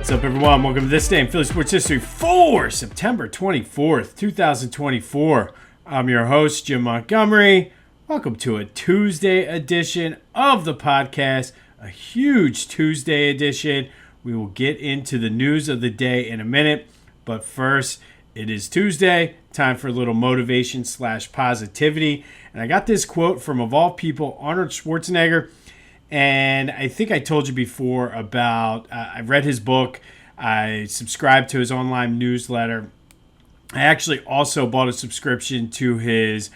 What's up, everyone? Welcome to this day in Philly Sports History for September 24th, 2024. I'm your host, Jim Montgomery. Welcome to a Tuesday edition of the podcast, a huge Tuesday edition. We will get into the news of the day in a minute, but first, it is Tuesday, time for a little motivation / positivity. And I got this quote from, of all people, Arnold Schwarzenegger. And I think I told you before about, I read his book, I subscribed to his online newsletter. I actually also bought a subscription to his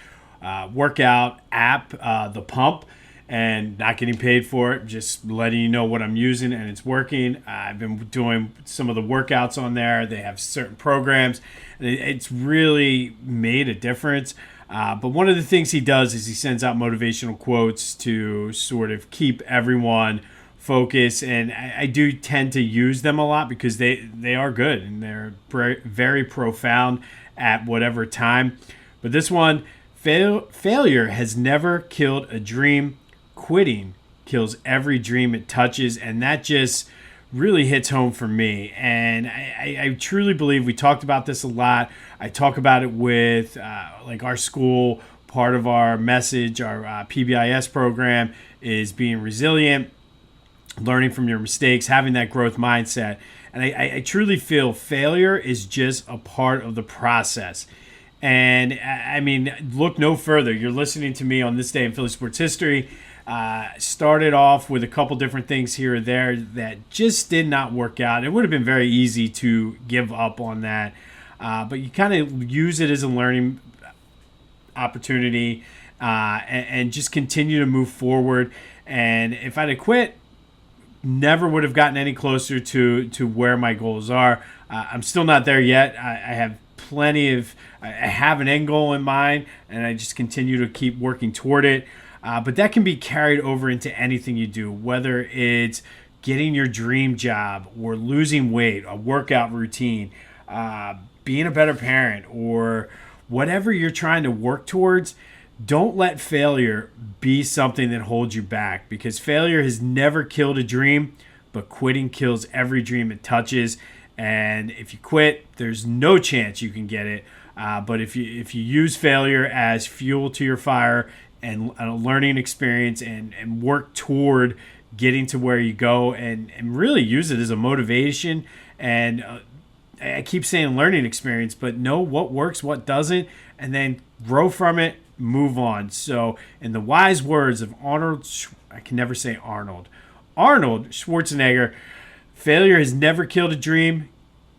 workout app, The Pump, and not getting paid for it, just letting you know what I'm using and it's working. I've been doing some of the workouts on there. They have certain programs, and it's really made a difference. But one of the things he does is he sends out motivational quotes to sort of keep everyone focused. And I do tend to use them a lot because they are good and they're very profound at whatever time. But this one, failure has never killed a dream. Quitting kills every dream it touches. And that just really hits home for me. And I truly believe, we talked about this a lot. I talk about it with like our school. Part of our message, our PBIS program, is being resilient, learning from your mistakes, having that growth mindset. And I truly feel failure is just a part of the process. And I mean, look no further. You're listening to me on this day in Philly sports history. Started off with a couple different things here or there that just did not work out. It would have been very easy to give up on that. But you kind of use it as a learning opportunity and just continue to move forward. And if I'd have quit, never would have gotten any closer to where my goals are. I'm still not there yet. I have I have an end goal in mind, and I just continue to keep working toward it. But that can be carried over into anything you do, whether it's getting your dream job or losing weight, a workout routine, being a better parent, or whatever you're trying to work towards. Don't let failure be something that holds you back, because failure has never killed a dream, but quitting kills every dream it touches. And if you quit, there's no chance you can get it. But if you use failure as fuel to your fire and a learning experience and work toward getting to where you go and really use it as a motivation and I keep saying learning experience, but know what works, what doesn't, and then grow from it, move on. So in the wise words of Arnold Schwarzenegger, failure has never killed a dream,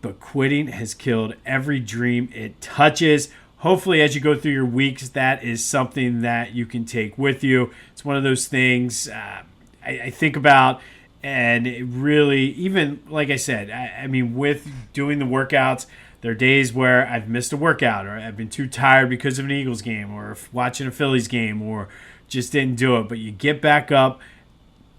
but quitting has killed every dream it touches. Hopefully, as you go through your weeks, that is something that you can take with you. It's one of those things I think about, and it really, even like I said, I mean, with doing the workouts, there are days where I've missed a workout, or I've been too tired because of an Eagles game, or watching a Phillies game, or just didn't do it. But you get back up,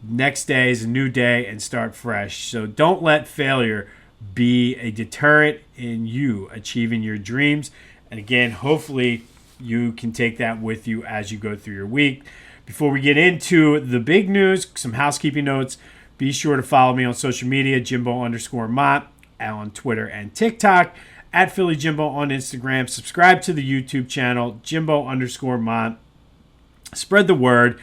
next day is a new day, and start fresh. So don't let failure be a deterrent in you achieving your dreams. And again, hopefully you can take that with you as you go through your week. Before we get into the big news, some housekeeping notes. Be sure to follow me on social media, Jimbo_Mont, on Twitter and TikTok, at Philly Jimbo on Instagram. Subscribe to the YouTube channel, Jimbo_Mont. Spread the word.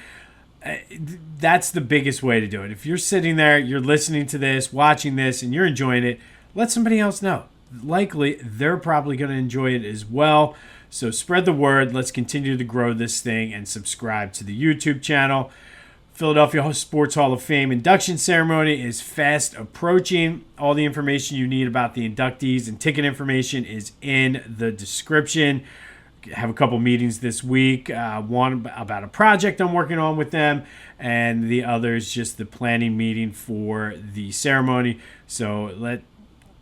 That's the biggest way to do it. If you're sitting there, you're listening to this, watching this, and you're enjoying it, let somebody else know. Likely, they're probably going to enjoy it as well. So spread the word. Let's continue to grow this thing and subscribe to the YouTube channel. Philadelphia Sports Hall of Fame induction ceremony is fast approaching. All the information you need about the inductees and ticket information is in the description. I have a couple meetings this week. One about a project I'm working on with them, and the other is just the planning meeting for the ceremony. So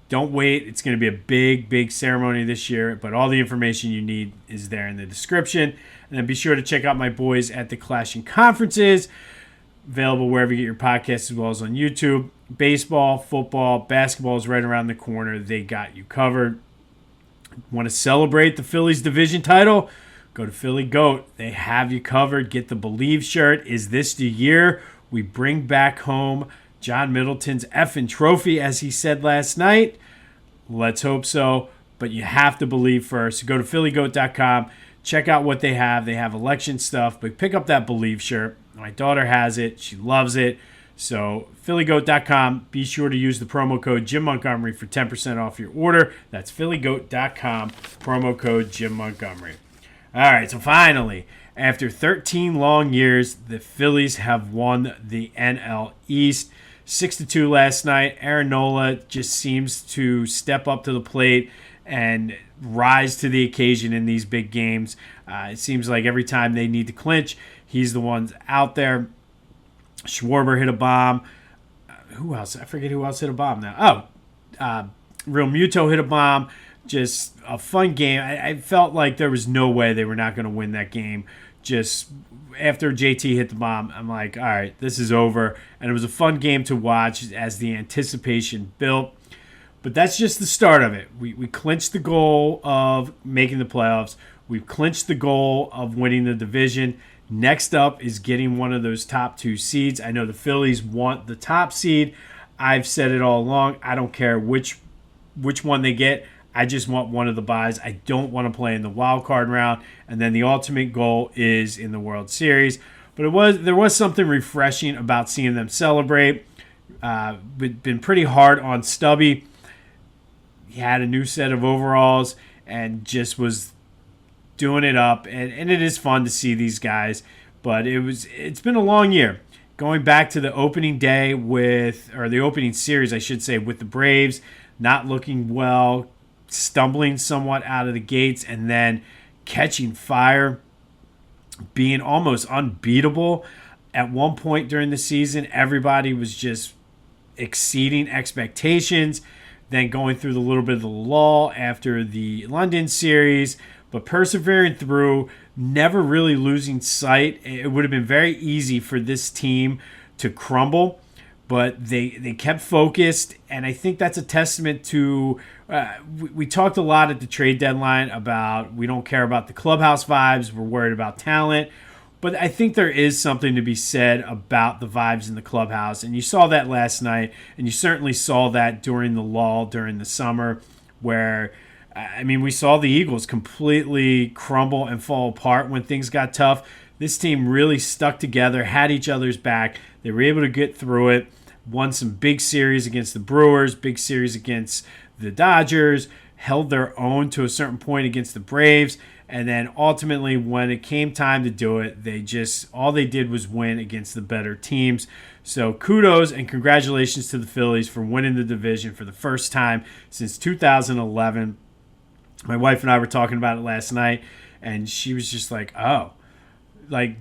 don't wait. It's going to be a big ceremony this year, but all the information you need is there in the description. And then be sure to check out my boys at the Clashing Conferences, available wherever you get your podcasts as well as on YouTube. Baseball, football, basketball is right around the corner. They got you covered. Want to celebrate the Phillies division title? Go to Philly Goat. They have you covered. Get the Believe shirt. Is this the year we bring back home John Middleton's effing trophy, as he said last night? Let's hope so, but you have to believe first. Go to phillygoat.com, check out what they have. They have election stuff, but pick up that Believe shirt. My daughter has it. She loves it. So phillygoat.com, be sure to use the promo code Jim Montgomery for 10% off your order. That's phillygoat.com, promo code Jim Montgomery. All right, so finally, after 13 long years, the Phillies have won the NL East. 6-2 last night. Aaron Nola just seems to step up to the plate and rise to the occasion in these big games. It seems like every time they need to clinch, he's the one out there. Schwarber hit a bomb. Who else? I forget who else hit a bomb now. Real Muto hit a bomb. Just a fun game. I felt like there was no way they were not going to win that game. Just after JT hit the bomb, I'm like, all right, this is over. And it was a fun game to watch as the anticipation built. But that's just the start of it. We clinched the goal of making the playoffs. We've clinched the goal of winning the division. Next up is getting one of those top 2 seeds. I know the Phillies want the top seed. I've said it all along. I don't care which one they get. I just want one of the buys. I don't want to play in the wild card round. And then the ultimate goal is in the World Series. But there was something refreshing about seeing them celebrate. Been pretty hard on Stubby. He had a new set of overalls and just was doing it up, and it is fun to see these guys, but it's been a long year. Going back to the opening day the opening series, I should say, with the Braves, not looking well, stumbling somewhat out of the gates, and then catching fire, being almost unbeatable. At one point during the season, everybody was just exceeding expectations, then going through the little bit of the lull after the London series, but persevering through, never really losing sight. It would have been very easy for this team to crumble, but they kept focused, and I think that's a testament to we talked a lot at the trade deadline about we don't care about the clubhouse vibes, we're worried about talent, but I think there is something to be said about the vibes in the clubhouse, and you saw that last night, and you certainly saw that during the lull during the summer where we saw the Eagles completely crumble and fall apart when things got tough. This team really stuck together, had each other's back. They were able to get through it, won some big series against the Brewers, big series against the Dodgers, held their own to a certain point against the Braves, and then ultimately when it came time to do it, all they did was win against the better teams. So kudos and congratulations to the Phillies for winning the division for the first time since 2011. My wife and I were talking about it last night, and she was just like, oh. Like,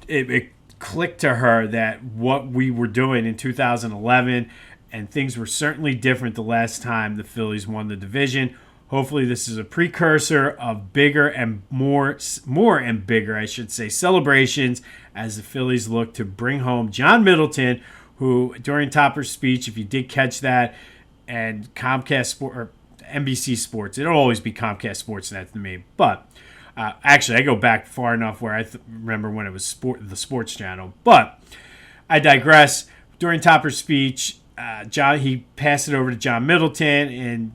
it clicked to her that what we were doing in 2011, and things were certainly different the last time the Phillies won the division. Hopefully this is a precursor of bigger and more and bigger, I should say, celebrations as the Phillies look to bring home John Middleton, who, during Topper's speech, if you did catch that, and NBC Sports. It'll always be Comcast Sportsnet to me. But actually, I go back far enough where I remember when it was the sports channel. But I digress. During Topper's speech, he passed it over to John Middleton, and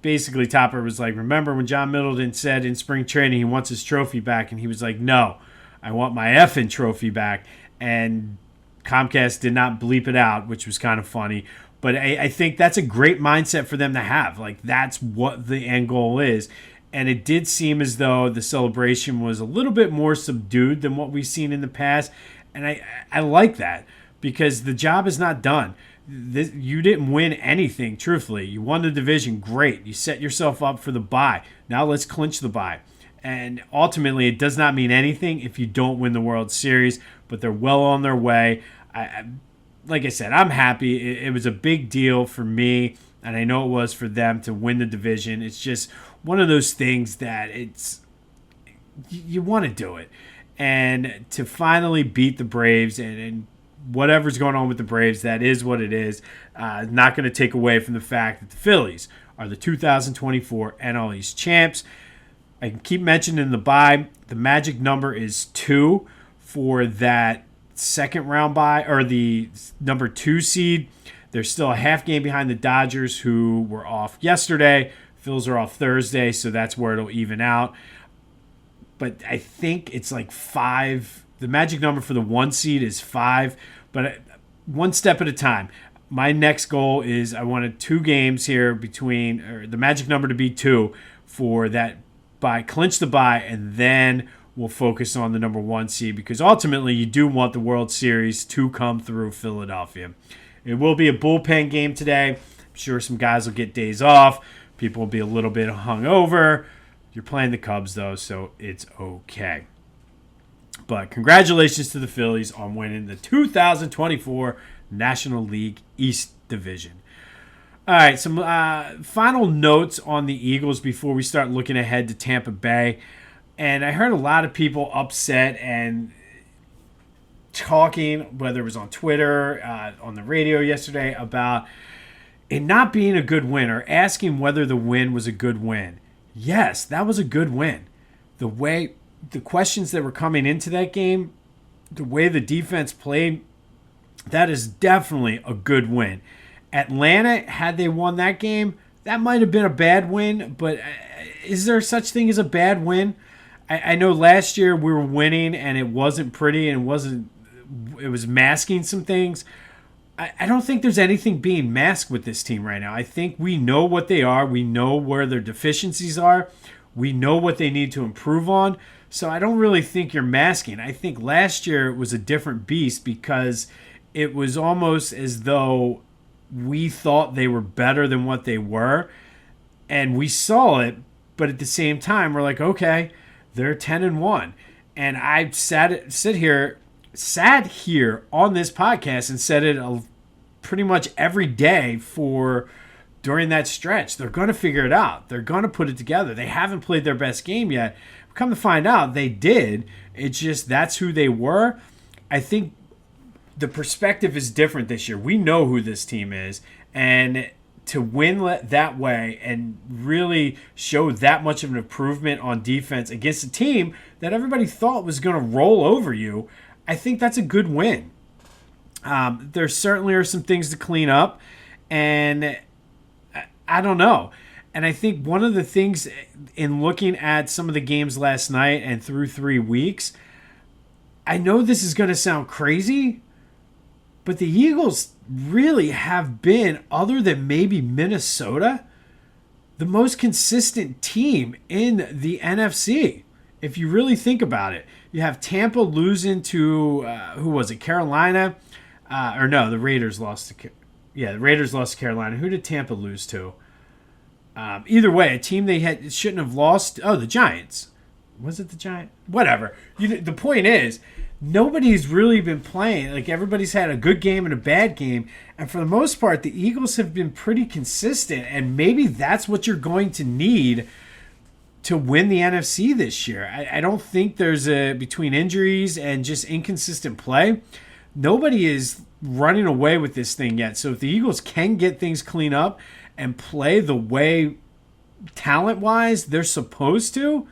basically Topper was like, remember when John Middleton said in spring training he wants his trophy back? And he was like, no, I want my effing trophy back. And Comcast did not bleep it out, which was kind of funny. But I think that's a great mindset for them to have. Like, that's what the end goal is. And it did seem as though the celebration was a little bit more subdued than what we've seen in the past. And I like that, because the job is not done. You didn't win anything, truthfully. You won the division, great. You set yourself up for the bye. Now let's clinch the bye. And ultimately, it does not mean anything if you don't win the World Series, but they're well on their way. Like I said, I'm happy. It was a big deal for me, and I know it was for them to win the division. It's just one of those things that you want to do it. And to finally beat the Braves and whatever's going on with the Braves, that is what it is. Not going to take away from the fact that the Phillies are the 2024 NL East champs. I can keep mentioning the bye. The magic number is 2 for that second round bye, or the number 2 seed. They're still a half game behind the Dodgers, who were off yesterday. Phils are off Thursday, so that's where it'll even out. But I think it's like 5. The magic number for the 1 seed is 5, but one step at a time. My next goal is I wanted 2 games here between, or the magic number to be 2 for that bye, clinch the bye, and then we'll focus on the number 1 seed, because ultimately you do want the World Series to come through Philadelphia. It will be a bullpen game today. I'm sure some guys will get days off. People will be a little bit hungover. You're playing the Cubs, though, so it's okay. But congratulations to the Phillies on winning the 2024 National League East Division. All right, some final notes on the Eagles before we start looking ahead to Tampa Bay. And I heard a lot of people upset and talking, whether it was on Twitter, on the radio yesterday, about it not being a good win, or asking whether the win was a good win. Yes, that was a good win. The questions that were coming into that game, the way the defense played, that is definitely a good win. Atlanta, had they won that game, that might have been a bad win, but is there such thing as a bad win? I know last year we were winning and it wasn't pretty, and it was masking some things. I don't think there's anything being masked with this team right now. I think we know what they are. We know where their deficiencies are. We know what they need to improve on. So I don't really think you're masking. I think last year it was a different beast, because it was almost as though we thought they were better than what they were. And we saw it, but at the same time, we're like, okay, they're 10-1. And I sat here on this podcast and said it pretty much every day during that stretch. They're going to figure it out. They're going to put it together. They haven't played their best game yet. Come to find out, they did. It's just that's who they were. I think the perspective is different this year. We know who this team is, and to win that way and really show that much of an improvement on defense against a team that everybody thought was going to roll over you, I think that's a good win. There certainly are some things to clean up, and I don't know. And I think one of the things in looking at some of the games last night and through 3 weeks, I know this is going to sound crazy, but the Eagles really have been, other than maybe Minnesota, the most consistent team in the NFC. If you really think about it, you have Tampa losing to, who was it, Carolina? Or no, the Raiders lost to, the Raiders lost to Carolina. Who did Tampa lose to? Either way, a team they shouldn't have lost. Oh, the Giants. Was it the Giants? Whatever. The point is, nobody's really been playing. Like, everybody's had a good game and a bad game. And for the most part, the Eagles have been pretty consistent. And maybe that's what you're going to need to win the NFC this year. I don't think there's between injuries and just inconsistent play, nobody is running away with this thing yet. So if the Eagles can get things cleaned up and play the way, talent-wise, they're supposed to,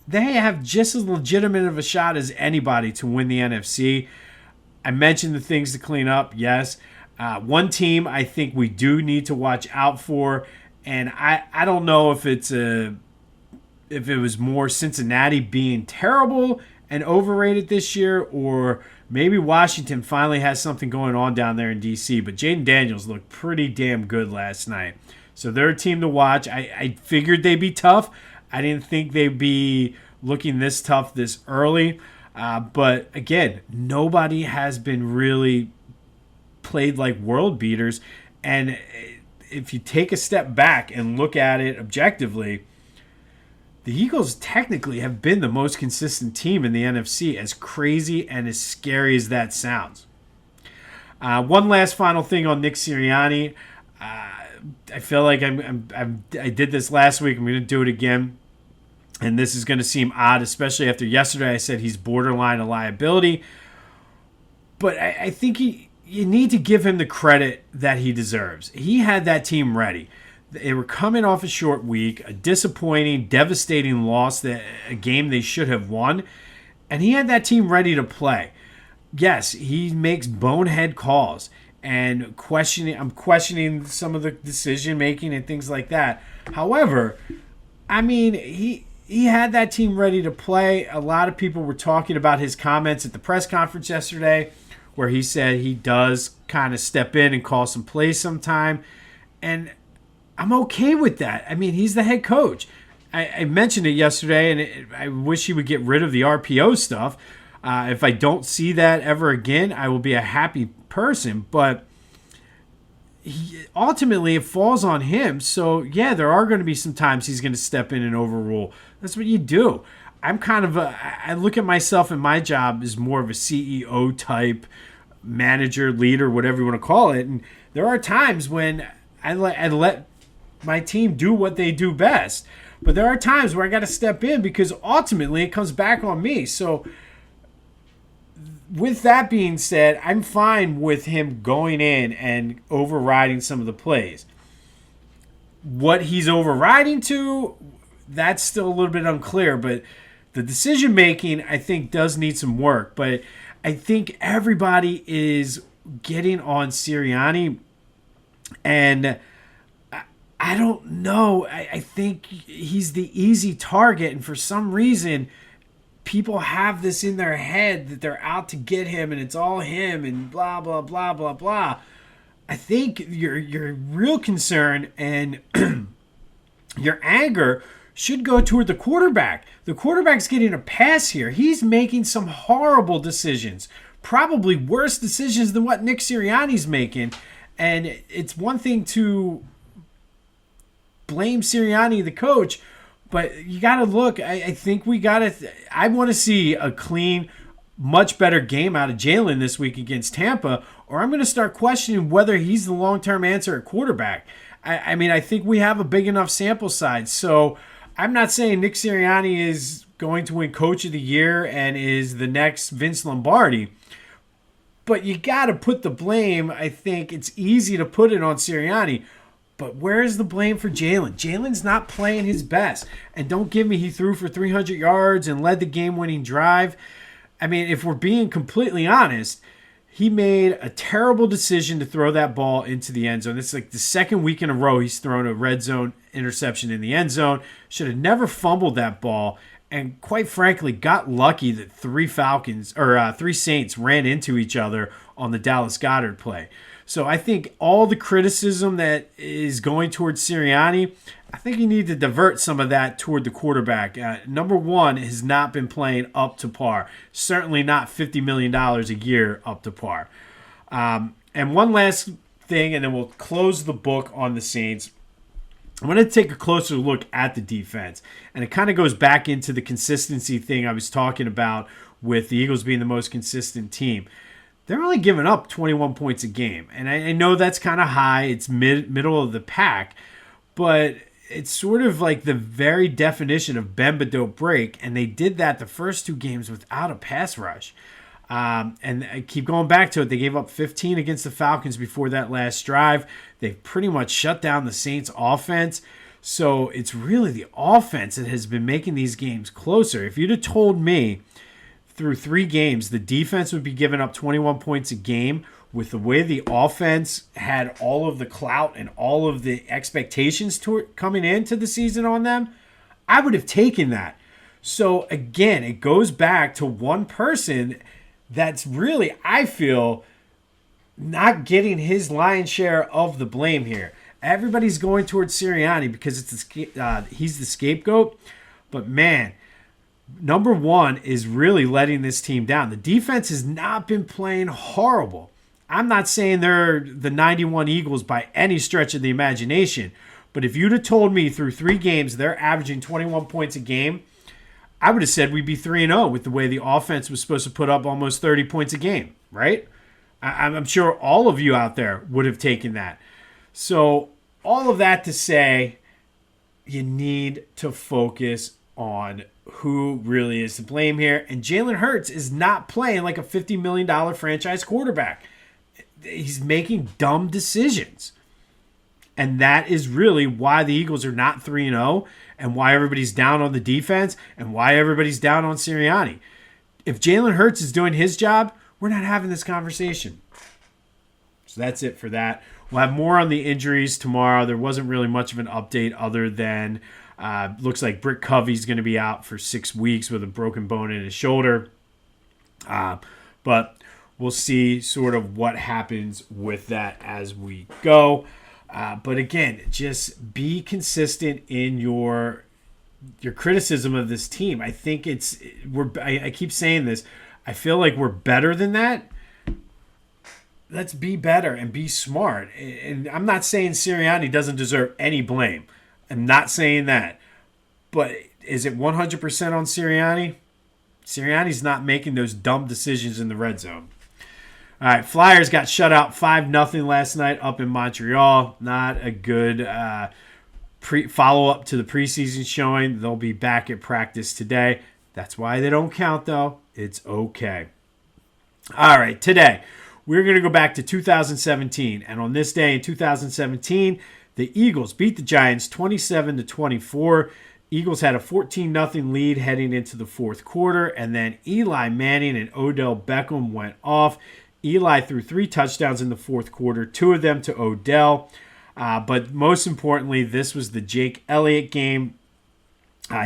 they have just as legitimate of a shot as anybody to win the NFC. I mentioned the things to clean up, yes. One team I think we do need to watch out for, and I don't know if it was more Cincinnati being terrible and overrated this year, or maybe Washington finally has something going on down there in D.C., but Jaden Daniels looked pretty damn good last night. So they're a team to watch. I figured they'd be tough. I didn't think they'd be looking this tough this early. But again, nobody has been really played like world beaters. And if you take a step back and look at it objectively, the Eagles technically have been the most consistent team in the NFC, as crazy and as scary as that sounds. One last final thing on Nick Sirianni. I feel like I did this last week. I'm going to do it again. And this is going to seem odd, especially after yesterday I said he's borderline a liability. But I think you need to give him the credit that he deserves. He had that team ready. They were coming off a short week, a disappointing, devastating loss, a game they should have won. And he had that team ready to play. yes, he makes bonehead calls and I'm questioning some of the decision making and things like that. However, I mean, he had that team ready to play. A lot of people were talking about his comments at the press conference yesterday where he said he does kind of step in and call some plays sometime. And I'm okay with that. I mean, he's the head coach. I mentioned it yesterday, and I wish he would get rid of the RPO stuff. If I don't see that ever again, I will be a happy person. But ultimately, it falls on him. So, yeah, there are going to be some times he's going to step in and overrule. That's what you do. I look at myself and my job as more of a CEO type manager, leader, whatever you want to call it. And there are times when I let my team do what they do best. But there are times where I got to step in because ultimately it comes back on me. So with that being said, I'm fine with him going in and overriding some of the plays. What he's overriding to, that's still a little bit unclear. But the decision making, I think, does need some work. But I think everybody is getting on Sirianni. And I don't know. I think he's the easy target. And for some reason, people have this in their head that they're out to get him and it's all him and blah, blah, blah, blah, blah. I think your real concern and your anger should go toward the quarterback. The quarterback's getting a pass here. He's making some horrible decisions, probably worse decisions than what Nick Sirianni's making. And it's one thing to blame Sirianni, the coach, but you got to look. I think we got to. I want to see a clean, much better game out of Jalen this week against Tampa, or I'm going to start questioning whether he's the long-term answer at quarterback. I mean, I think we have a big enough sample size. So I'm not saying Nick Sirianni is going to win Coach of the Year and is the next Vince Lombardi. But you got to put the blame. I think it's easy to put it on Sirianni. But where is the blame for Jalen? Jalen's not playing his best. And don't give me he threw for 300 yards and led the game-winning drive. I mean, if we're being completely honest, he made a terrible decision to throw that ball into the end zone. It's like the second week in a row he's thrown a red zone interception in the end zone. Should have never fumbled that ball. And quite frankly, got lucky that three Saints ran into each other on the Dallas Goedert play. So I think all the criticism that is going towards Sirianni, I think you need to divert some of that toward the quarterback. Number one has not been playing up to par. Certainly not $50 million a year up to par. And one last thing, and then we'll close the book on the Saints. I'm going to take a closer look at the defense. And it kind of goes back into the consistency thing I was talking about with the Eagles being the most consistent team. They're only giving up 21 points a game. And I know that's kind of high. It's middle of the pack. But it's sort of like the very definition of bend but don't break. And they did that the first two games without a pass rush. And I keep going back to it. They gave up 15 against the Falcons before that last drive. They've pretty much shut down the Saints' offense. So it's really the offense that has been making these games closer. If you'd have told me through 3 games the defense would be giving up 21 points a game with the way the offense had all of the clout and all of the expectations coming into the season on them, I would have taken that. So again, it goes back to one person that's really, I feel, not getting his lion's share of the blame here. Everybody's going towards Sirianni because he's the scapegoat. But man, number one is really letting this team down. The defense has not been playing horrible. I'm not saying they're the 91 Eagles by any stretch of the imagination. But if you'd have told me through 3 games they're averaging 21 points a game, I would have said we'd be 3-0 with the way the offense was supposed to put up almost 30 points a game, right? I'm sure all of you out there would have taken that. So all of that to say, you need to focus on who really is to blame here. And Jalen Hurts is not playing like a $50 million franchise quarterback. He's making dumb decisions. And that is really why the Eagles are not 3-0 and why everybody's down on the defense and why everybody's down on Sirianni. If Jalen Hurts is doing his job, we're not having this conversation. So that's it for that. We'll have more on the injuries tomorrow. There wasn't really much of an update other than looks like Britt Covey's going to be out for 6 weeks with a broken bone in his shoulder. But we'll see sort of what happens with that as we go. But again, just be consistent in your criticism of this team. I think I keep saying this. I feel like we're better than that. Let's be better and be smart. And I'm not saying Sirianni doesn't deserve any blame. I'm not saying that. But is it 100% on Sirianni? Sirianni's not making those dumb decisions in the red zone. All right, Flyers got shut out 5-0 last night up in Montreal. Not a good follow-up to the preseason showing. They'll be back at practice today. That's why they don't count, though. It's okay. All right, today we're going to go back to 2017. And on this day in 2017, the Eagles beat the Giants 27-24. Eagles had a 14-0 lead heading into the fourth quarter. And then Eli Manning and Odell Beckham went off. Eli threw 3 touchdowns in the fourth quarter, 2 of them to Odell. But most importantly, this was the Jake Elliott game.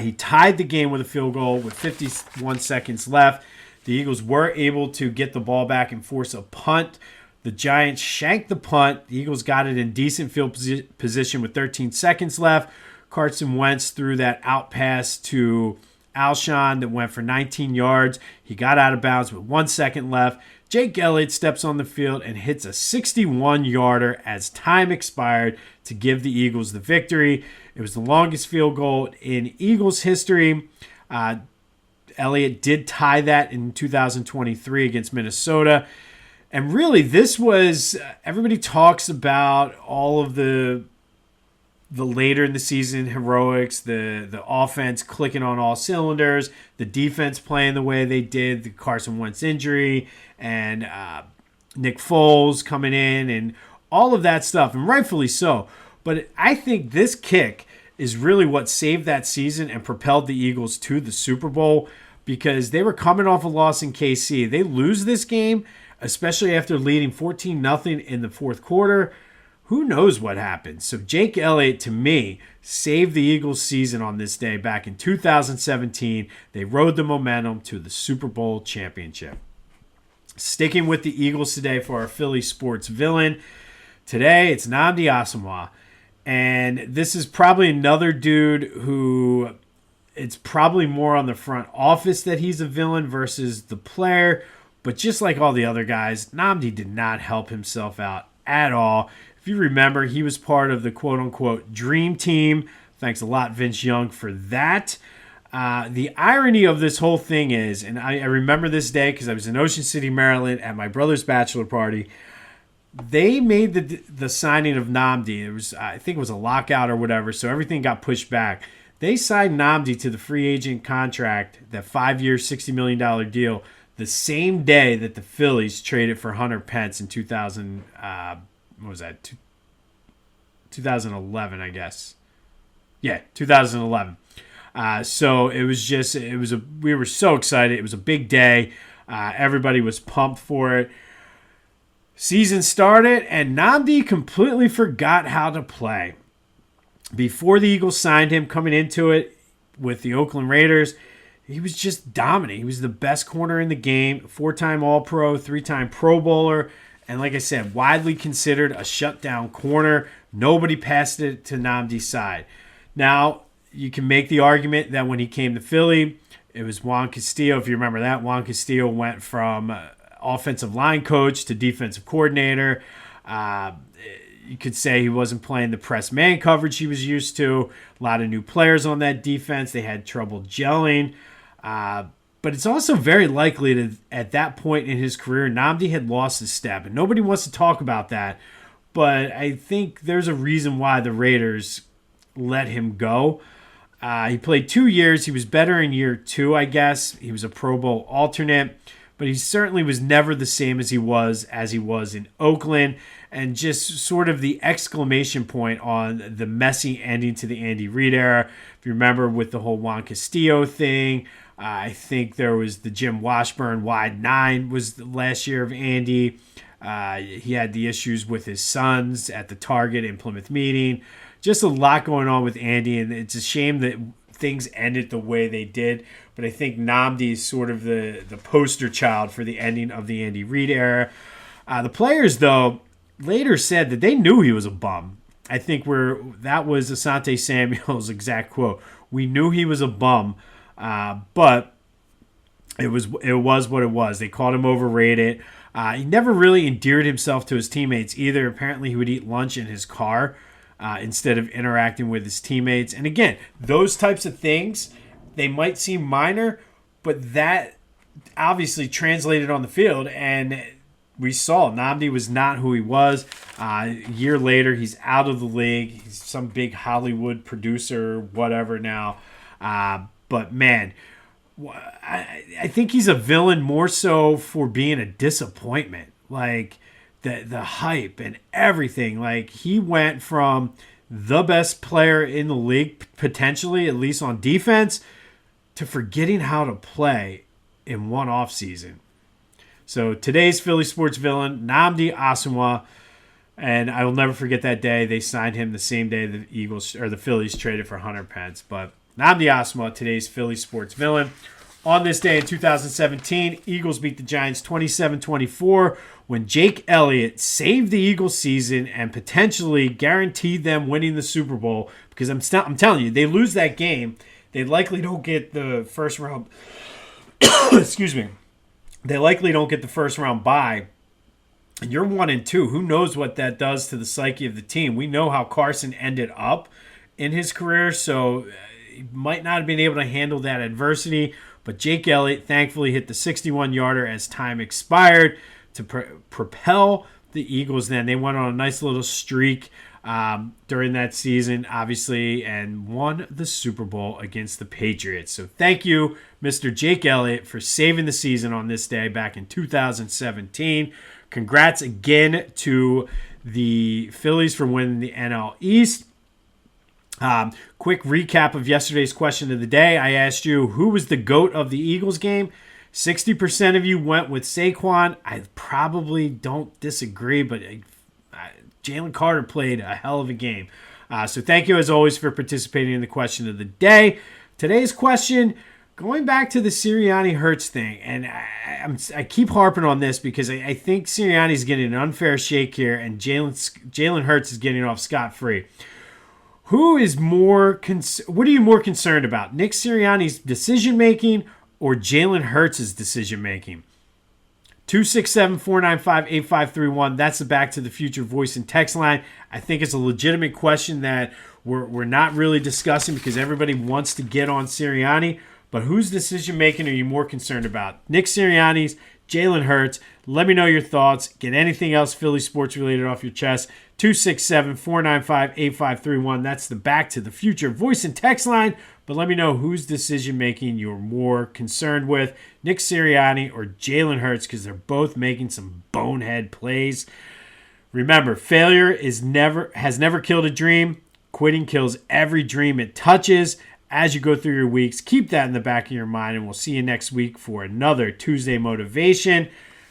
He tied the game with a field goal with 51 seconds left. The Eagles were able to get the ball back and force a punt. The Giants shanked the punt. The Eagles got it in decent field position with 13 seconds left. Carson Wentz threw that out pass to Alshon that went for 19 yards. He got out of bounds with 1 second left. Jake Elliott steps on the field and hits a 61-yarder as time expired to give the Eagles the victory. It was the longest field goal in Eagles history. Elliott did tie that in 2023 against Minnesota. And really, this was, everybody talks about all of the later in the season heroics, the offense clicking on all cylinders, the defense playing the way they did, the Carson Wentz injury, and Nick Foles coming in, and all of that stuff, and rightfully so. But I think this kick is really what saved that season and propelled the Eagles to the Super Bowl, because they were coming off a loss in KC. They lose this game, especially after leading 14-0 in the fourth quarter. Who knows what happened? So Jake Elliott, to me, saved the Eagles' season on this day back in 2017. They rode the momentum to the Super Bowl championship. Sticking with the Eagles today for our Philly Sports Villain. Today, it's Nnamdi Asomugha. And this is probably another dude who it's probably more on the front office that he's a villain versus the player. But just like all the other guys, Nnamdi did not help himself out at all. If you remember, he was part of the quote-unquote dream team. Thanks a lot, Vince Young, for that. The irony of this whole thing is, and I remember this day because I was in Ocean City, Maryland at my brother's bachelor party. They made the signing of Nnamdi. It was, I think it was a lockout or whatever, so everything got pushed back. They signed Nnamdi to the free agent contract, that 5-year, $60 million deal, the same day that the Phillies traded for Hunter Pence in 2011, I guess. Yeah, 2011. So it was we were so excited. It was a big day. Everybody was pumped for it. Season started, and Nnamdi completely forgot how to play. Before the Eagles signed him, coming into it with the Oakland Raiders, he was just dominant. He was the best corner in the game, 4-time All-Pro, 3-time Pro Bowler, and like I said, widely considered a shutdown corner. Nobody passed it to Nnamdi's side. Now, you can make the argument that when he came to Philly, it was Juan Castillo. If you remember that, Juan Castillo went from offensive line coach to defensive coordinator. You could say he wasn't playing the press man coverage he was used to. A lot of new players on that defense. They had trouble gelling. But it's also very likely that at that point in his career, Nnamdi had lost his step. And nobody wants to talk about that. But I think there's a reason why the Raiders let him go. He played 2 years. He was better in year 2, I guess. He was a Pro Bowl alternate. But he certainly was never the same as he was in Oakland. And just sort of the exclamation point on the messy ending to the Andy Reid era. If you remember with the whole Juan Castillo thing, I think there was the Jim Washburn wide 9 was the last year of Andy. He had the issues with his sons at the Target in Plymouth Meeting. Just a lot going on with Andy, and it's a shame that things ended the way they did. But I think Nnamdi is sort of the poster child for the ending of the Andy Reid era. The players, though, later said that they knew he was a bum. I think that was Asante Samuel's exact quote. We knew he was a bum, but it was what it was. They called him overrated. He never really endeared himself to his teammates either. Apparently, he would eat lunch in his car instead of interacting with his teammates. And again, those types of things, they might seem minor, but that obviously translated on the field. And we saw Nnamdi was not who he was. A year later, he's out of the league. He's some big Hollywood producer, whatever now. But man, I think he's a villain more so for being a disappointment. Like the hype and everything. Like he went from the best player in the league, potentially, at least on defense, to forgetting how to play in one offseason. So today's Philly Sports Villain, Nnamdi Asomugha, and I will never forget that day. They signed him the same day the Phillies traded for Hunter Pence. But Nnamdi Asomugha, today's Philly Sports Villain. On this day in 2017, Eagles beat the Giants 27-24 when Jake Elliott saved the Eagles season and potentially guaranteed them winning the Super Bowl. Because I'm telling you, they lose that game, they likely don't get the first round. Excuse me. They likely don't get the first round bye. And you're 1-2. Who knows what that does to the psyche of the team? We know how Carson ended up in his career, so he might not have been able to handle that adversity. But Jake Elliott thankfully hit the 61-yarder as time expired to propel the Eagles. Then they went on a nice little streak during that season, obviously, and won the Super Bowl against the Patriots. So thank you, Mr. Jake Elliott, for saving the season on this day back in 2017. Congrats again to the Phillies for winning the NL East. Quick recap of yesterday's question of the day. I asked you, who was the GOAT of the Eagles game? 60% of you went with Saquon. I probably don't disagree, but Jalen Carter played a hell of a game. So thank you, as always, for participating in the question of the day. Today's question, going back to the Sirianni Hurts thing, and I keep harping on this because I think Sirianni's getting an unfair shake here, and Jalen Hurts is getting off scot-free. What are you more concerned about, Nick Sirianni's decision-making or Jalen Hurts' decision-making? 267-495-8531. That's the Back to the Future voice and text line. I think it's a legitimate question that we're not really discussing because everybody wants to get on Sirianni. But whose decision-making are you more concerned about? Nick Sirianni's, Jalen Hurts? Let me know your thoughts. Get anything else Philly sports related off your chest. 267-495-8531. That's the Back to the Future voice and text line. But let me know whose decision-making you're more concerned with, Nick Sirianni or Jalen Hurts, because they're both making some bonehead plays. Remember, failure has never killed a dream. Quitting kills every dream it touches. As you go through your weeks, keep that in the back of your mind, and we'll see you next week for another Tuesday Motivation.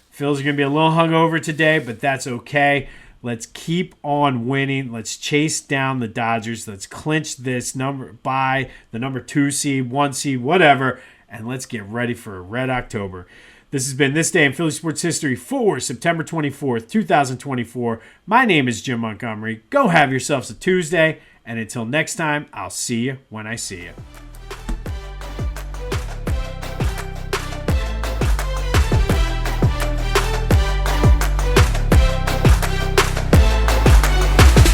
Phil's are going to be a little hungover today, but that's okay. Let's keep on winning. Let's chase down the Dodgers. Let's clinch this number by the number 2 seed, 1 seed, whatever, and let's get ready for a red October. This has been This Day in Philly Sports History for September 24th, 2024. My name is Jim Montgomery. Go have yourselves a Tuesday, and until next time, I'll see you when I see you.